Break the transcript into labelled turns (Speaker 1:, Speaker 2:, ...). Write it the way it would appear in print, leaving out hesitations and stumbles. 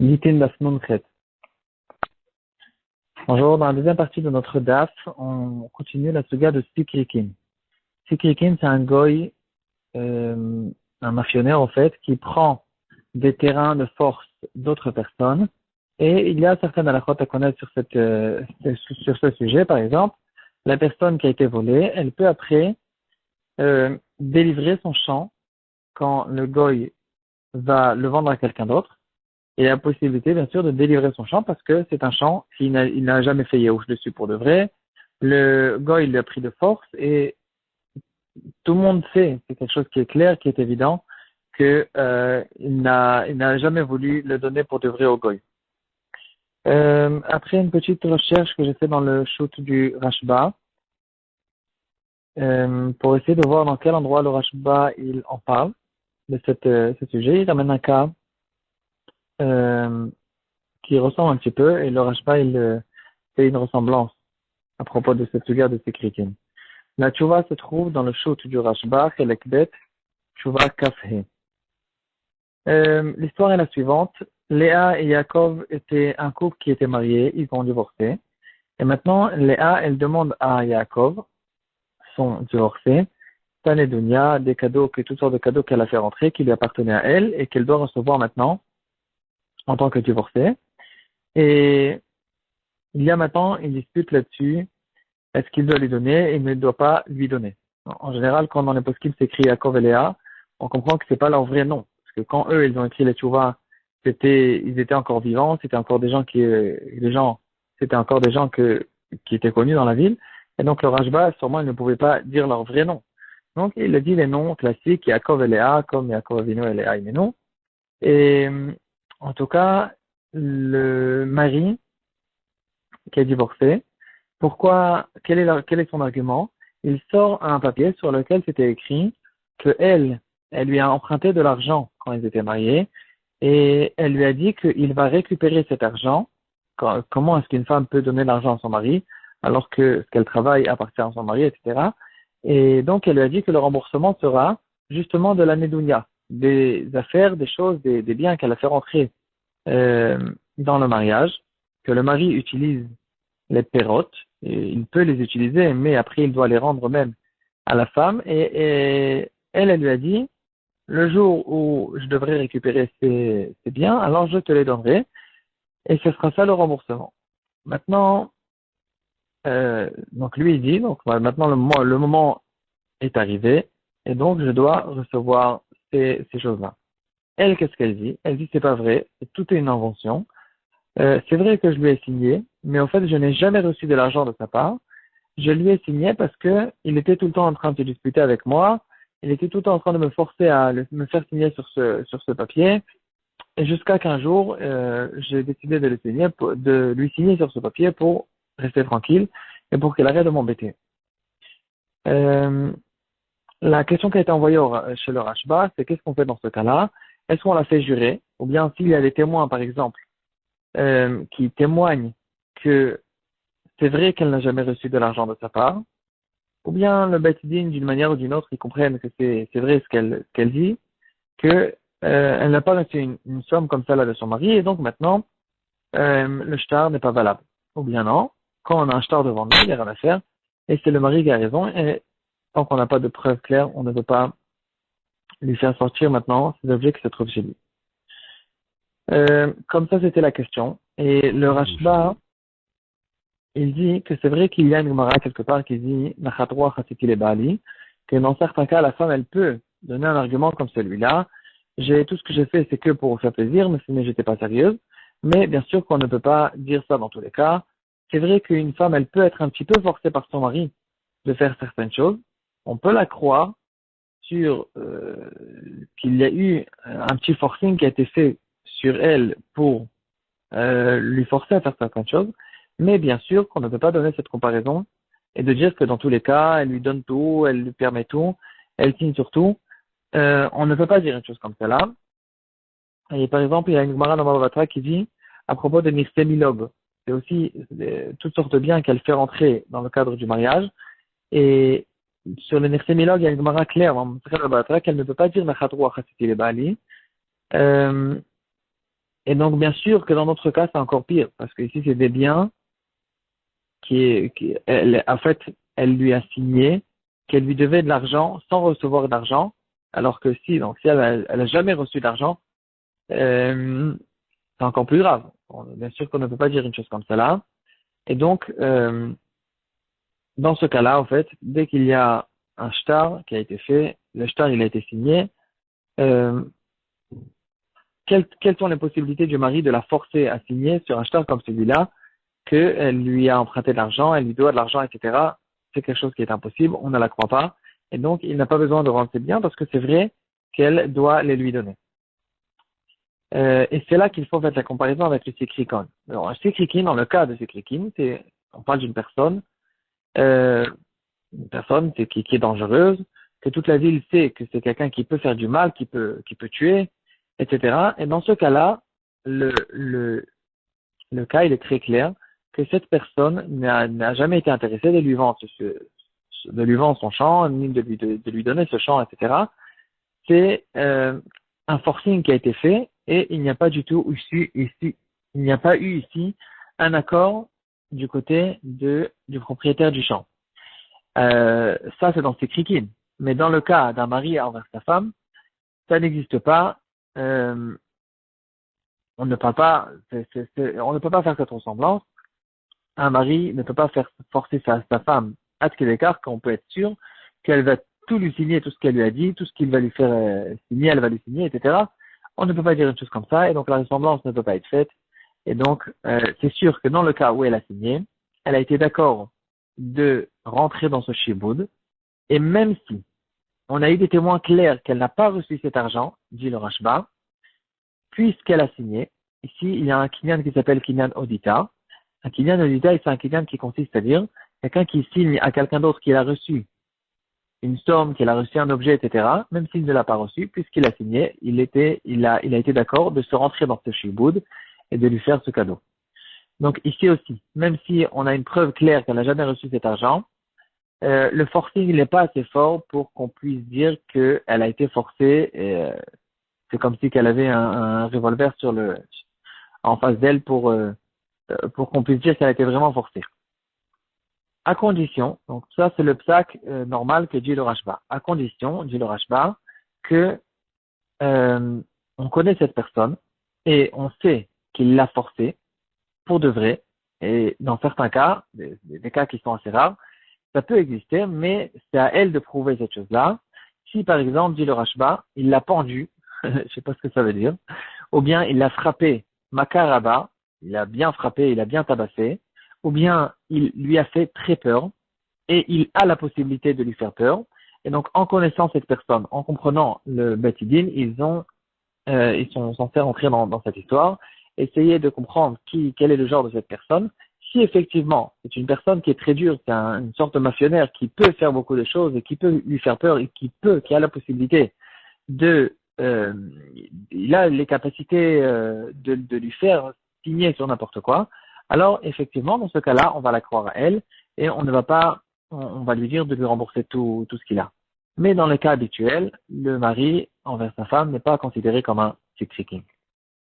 Speaker 1: Litin Daf Nun Chet. Bonjour, dans la deuxième partie de notre DAF, on continue la saga de Sikrikin. Sikrikin, c'est un goy, un mafionnaire en fait, qui prend des terrains de force d'autres personnes. Et il y a certaines halakhot à connaître sur ce sujet. Par exemple, la personne qui a été volée, elle peut après délivrer son champ quand le goy va le vendre à quelqu'un d'autre. Et la possibilité, bien sûr, de délivrer son champ parce que c'est un champ, il n'a jamais fait Yaouch dessus pour de vrai. Le goy, il l'a pris de force et tout le monde sait, c'est quelque chose qui est clair, qui est évident, que il n'a jamais voulu le donner pour de vrai au goy. Après une petite recherche que j'ai fait dans le shoot du Rashba, pour essayer de voir dans quel endroit le Rashba il en parle de ce sujet, il amène un cas qui ressemble un petit peu, et le Rashba, il fait une ressemblance à propos de cette suga de sécurité. La tchouva se trouve dans le shoot du Rashba, Chelekbet, tchouva Kafhe. L'histoire est la suivante. Léa et Yaakov étaient un couple qui était marié, ils ont divorcé. Et maintenant, Léa, elle demande à Yaakov, son divorcé, Tanedunia, des cadeaux, toutes sortes de cadeaux qu'elle a fait rentrer, qui lui appartenaient à elle, et qu'elle doit recevoir maintenant, en tant que divorcée. Et il y a maintenant une dispute là-dessus. Est-ce qu'il doit lui donner et il ne doit pas lui donner? En général, quand dans les post-it s'écrit Yaakov et Léa, on comprend que c'est pas leur vrai nom. Parce que quand eux, ils ont écrit les tchouva, ils étaient encore vivants, c'était encore des gens qui étaient connus dans la ville. Et donc, le Rashba, sûrement, ils ne pouvaient pas dire leur vrai nom. Donc, il a dit les noms classiques, Yaakov et Léa, comme Yaakov Avinu et Léa Imenu. Et, en tout cas, le mari qui a divorcé, quel est son argument? Il sort un papier sur lequel c'était écrit que elle lui a emprunté de l'argent quand ils étaient mariés et elle lui a dit qu'il va récupérer cet argent. Comment est-ce qu'une femme peut donner l'argent à son mari alors que ce qu'elle travaille appartient à son mari, etc. Et donc elle lui a dit que le remboursement sera justement de la nedounia, des affaires, des choses, des biens qu'elle a fait rentrer dans le mariage, que le mari utilise les pérotes, et il peut les utiliser, mais après il doit les rendre même à la femme. Et elle lui a dit, le jour où je devrais récupérer ces biens, alors je te les donnerai, et ce sera ça le remboursement. Maintenant, donc lui il dit, donc voilà, maintenant le moment est arrivé, et donc je dois recevoir ces choses-là. Elle, qu'est-ce qu'elle dit? Elle dit, c'est pas vrai, tout est une invention. C'est vrai que je lui ai signé, mais en fait, je n'ai jamais reçu de l'argent de sa part. Je lui ai signé parce que il était tout le temps en train de se disputer avec moi. Il était tout le temps en train de me forcer à me faire signer sur ce papier. Et jusqu'à qu'un jour, j'ai décidé de lui signer sur ce papier pour rester tranquille et pour qu'il arrête de m'embêter. Euh, la question qui a été envoyée chez le Rashba, c'est qu'est-ce qu'on fait dans ce cas-là? Est-ce qu'on la fait jurer? Ou bien s'il y a des témoins, par exemple, qui témoignent que c'est vrai qu'elle n'a jamais reçu de l'argent de sa part, ou bien le Beth Din, d'une manière ou d'une autre, ils comprennent que c'est vrai ce qu'elle dit, que elle n'a pas reçu une somme comme celle-là de son mari, et donc maintenant, le shtar n'est pas valable. Ou bien non, quand on a un shtar devant nous, il n'y a rien à faire, et c'est le mari qui a raison, et tant qu'on n'a pas de preuves claires, on ne peut pas lui faire sortir maintenant ces objets qui se trouvent chez lui. Comme ça, c'était la question. Et le Rashba, il dit que c'est vrai qu'il y a une Gemara quelque part qui dit Nachatwa Chasiti le Bali, que dans certains cas, la femme, elle peut donner un argument comme celui-là. Tout ce que j'ai fait, c'est que pour vous faire plaisir, mais j'étais pas sérieuse. Mais bien sûr qu'on ne peut pas dire ça dans tous les cas. C'est vrai qu'une femme, elle peut être un petit peu forcée par son mari de faire certaines choses. On peut la croire sur qu'il y a eu un petit forcing qui a été fait sur elle pour lui forcer à faire certaines choses. Mais bien sûr qu'on ne peut pas donner cette comparaison et de dire que dans tous les cas, elle lui donne tout, elle lui permet tout, elle signe sur tout. On ne peut pas dire une chose comme cela. Et par exemple, il y a une Gemara dans Bava Batra qui dit à propos de Nirse Milog, c'est aussi toutes sortes de biens qu'elle fait rentrer dans le cadre du mariage. Et sur le Nirse Milog, il y a une Gemara claire dans Bava Batra qu'elle ne peut pas dire Nachatru Achasiti le Bali. Et donc, bien sûr que dans notre cas, c'est encore pire, parce que ici, c'est des biens en fait, elle lui a signé qu'elle lui devait de l'argent sans recevoir d'argent, alors que si elle a jamais reçu d'argent, euh, c'est encore plus grave. Bon, bien sûr qu'on ne peut pas dire une chose comme cela. Et donc, dans ce cas-là, en fait, dès qu'il y a un shtar qui a été fait, le shtar il a été signé, euh, quelles sont les possibilités du mari de la forcer à signer sur un shtar comme celui-là, qu'elle lui a emprunté de l'argent, elle lui doit de l'argent, etc. C'est quelque chose qui est impossible, on ne la croit pas. Et donc, il n'a pas besoin de rendre ses biens parce que c'est vrai qu'elle doit les lui donner. Et c'est là qu'il faut faire la comparaison avec le sikrikon. Alors, un sikrikin, dans le cas de sikrikin, on parle euh, une personne qui est dangereuse, que toute la ville sait que c'est quelqu'un qui peut faire du mal, qui peut tuer, etc. Et dans ce cas-là, le cas, il est très clair que cette personne n'a jamais été intéressée de lui vendre de lui vendre son champ, ni de lui donner ce champ, etc. C'est un forcing qui a été fait et il n'y a pas du tout il n'y a pas eu ici un accord du côté du propriétaire du champ. Ça, c'est dans ses krikines. Mais dans le cas d'un mari envers sa femme, ça n'existe pas. Euh, on ne parle pas, on ne peut pas faire cette ressemblance. Un mari ne peut pas faire forcer sa femme à ce qu'il écarte quand on peut être sûr qu'elle va tout lui signer, tout ce qu'elle lui a dit, tout ce qu'il va lui faire signer, elle va lui signer, etc. On ne peut pas dire une chose comme ça, et donc la ressemblance ne peut pas être faite. Et donc, c'est sûr que dans le cas où elle a signé, elle a été d'accord de rentrer dans ce shiboud, et même si on a eu des témoins clairs qu'elle n'a pas reçu cet argent, dit le Rashba, puisqu'elle a signé, ici il y a un kinyan qui s'appelle kinyan odita. Un kinyan odita, c'est un kinyan qui consiste à dire quelqu'un qui signe à quelqu'un d'autre qu'il a reçu une somme, qu'il a reçu un objet, etc., même s'il ne l'a pas reçu, puisqu'il a signé, il a été d'accord de se rentrer dans ce shiboud et de lui faire ce cadeau. Donc ici aussi, même si on a une preuve claire qu'elle n'a jamais reçu cet argent, le forcing n'est pas assez fort pour qu'on puisse dire qu'elle a été forcée. Et, c'est comme si qu'elle avait un revolver en face d'elle pour qu'on puisse dire qu'elle a été vraiment forcée. À condition, donc ça c'est le psak normal que dit le Rashba. À condition, dit le Rashba, que on connaît cette personne et on sait qu'il l'a forcée pour de vrai. Et dans certains cas, des cas qui sont assez rares, ça peut exister, mais c'est à elle de prouver cette chose-là. Si par exemple, dit le Rashba, il l'a pendu, je sais pas ce que ça veut dire, ou bien il l'a frappé makaraba, il a bien frappé, il a bien tabassé, ou bien il lui a fait très peur, et il a la possibilité de lui faire peur. Et donc, en connaissant cette personne, en comprenant le Batidin, ils sont censés rentrer dans cette histoire, essayer de comprendre quel est le genre de cette personne. Si effectivement, c'est une personne qui est très dure, c'est une sorte de mafionnaire qui peut faire beaucoup de choses et qui peut lui faire peur et qui a la possibilité il a les capacités de lui faire signer sur n'importe quoi, alors effectivement, dans ce cas-là, on va la croire à elle et on ne va pas, on va lui dire de lui rembourser tout ce qu'il a. Mais dans le cas habituel, le mari envers sa femme n'est pas considéré comme un sick